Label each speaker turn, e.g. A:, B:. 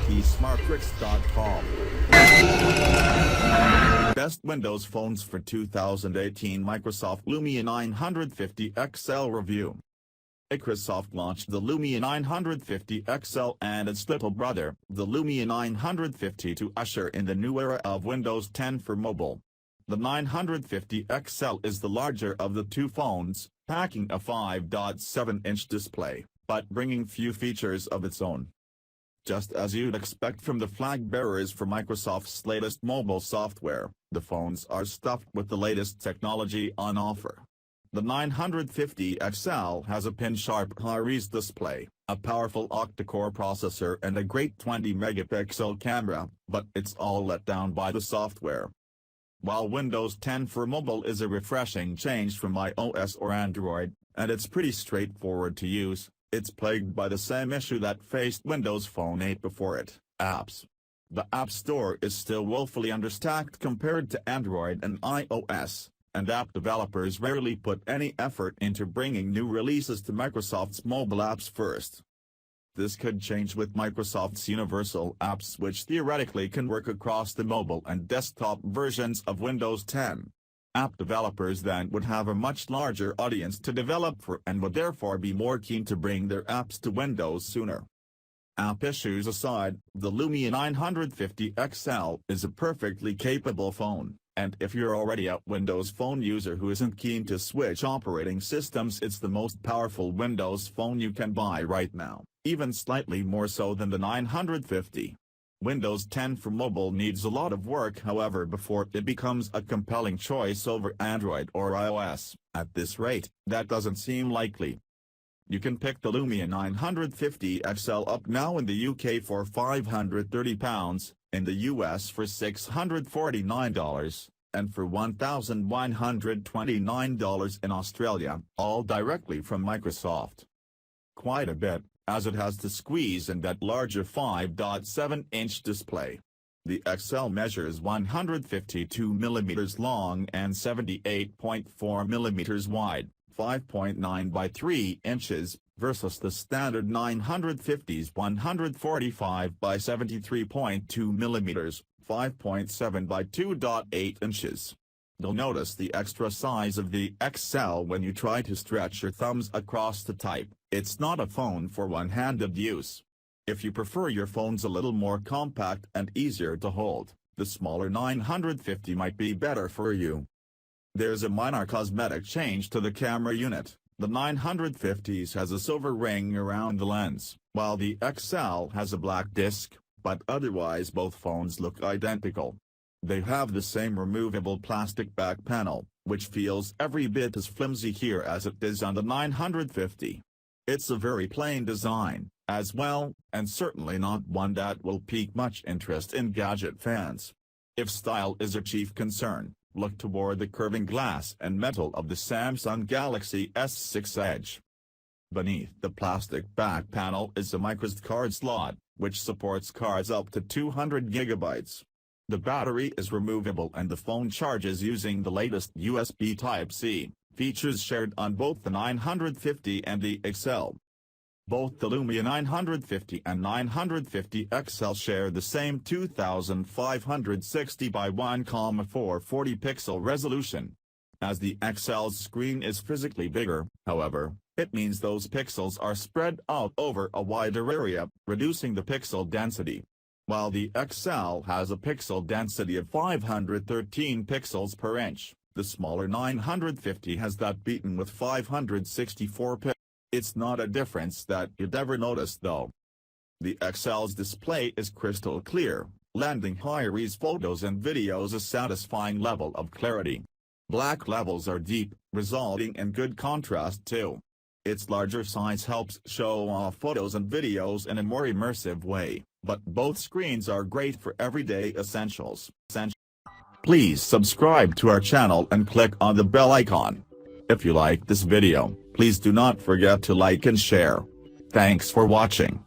A: itsmartricks.com. Best Windows Phones for 2018 Microsoft Lumia 950 XL Review. Microsoft launched the Lumia 950 XL and its little brother, the Lumia 950 to usher in the new era of Windows 10 for mobile. The 950 XL is the larger of the two phones, packing a 5.7-inch display, but bringing few features of its own. Just as you'd expect from the flag bearers for Microsoft's latest mobile software, the phones are stuffed with the latest technology on offer. The 950 XL has a pin-sharp high-res display, a powerful octa-core processor and a great 20-megapixel camera, but it's all let down by the software. While Windows 10 for mobile is a refreshing change from iOS or Android, and it's pretty straightforward to use, it's plagued by the same issue that faced Windows Phone 8 before it: apps. The App Store is still woefully understacked compared to Android and iOS, and app developers rarely put any effort into bringing new releases to Microsoft's mobile apps first. This could change with Microsoft's Universal Apps, which theoretically can work across the mobile and desktop versions of Windows 10. App developers then would have a much larger audience to develop for and would therefore be more keen to bring their apps to Windows sooner. App issues aside, the Lumia 950 XL is a perfectly capable phone, and if you're already a Windows Phone user who isn't keen to switch operating systems, it's the most powerful Windows phone you can buy right now, even slightly more so than the 950. Windows 10 for mobile needs a lot of work, however, before it becomes a compelling choice over Android or iOS. At this rate, that doesn't seem likely. You can pick the Lumia 950 XL up now in the UK for £530, in the US for $649, and for $1,129 in Australia, all directly from Microsoft. Quite a bit, as it has to squeeze in that larger 5.7-inch display. The XL measures 152 mm long and 78.4 mm wide, 5.9 by 3 inches, versus the standard 950's 145 by 73.2 mm, 5.7 by 2.8 inches. You'll notice the extra size of the XL when you try to stretch your thumbs across to type. It's not a phone for one-handed use. If you prefer your phones a little more compact and easier to hold, the smaller 950 might be better for you. There's a minor cosmetic change to the camera unit. The 950's has a silver ring around the lens, while the XL has a black disc, but otherwise both phones look identical. They have the same removable plastic back panel, which feels every bit as flimsy here as it is on the 950. It's a very plain design, as well, and certainly not one that will pique much interest in gadget fans. If style is your chief concern, look toward the curving glass and metal of the Samsung Galaxy S6 Edge. Beneath the plastic back panel is a microSD card slot, which supports cards up to 200 GB. The battery is removable and the phone charges using the latest USB Type-C, features shared on both the 950 and the XL. Both the Lumia 950 and 950 XL share the same 2560 by 1,440 pixel resolution. As the XL's screen is physically bigger, however, it means those pixels are spread out over a wider area, reducing the pixel density. While the XL has a pixel density of 513 pixels per inch, the smaller 950 has that beaten with 564 pixels. It's not a difference that you'd ever notice though. The XL's display is crystal clear, lending high-res photos and videos a satisfying level of clarity. Black levels are deep, resulting in good contrast too. Its larger size helps show off photos and videos in a more immersive way, but both screens are great for everyday essentials. Please subscribe to our channel and click on the bell icon. If you like this video, please do not forget to like and share. Thanks for watching.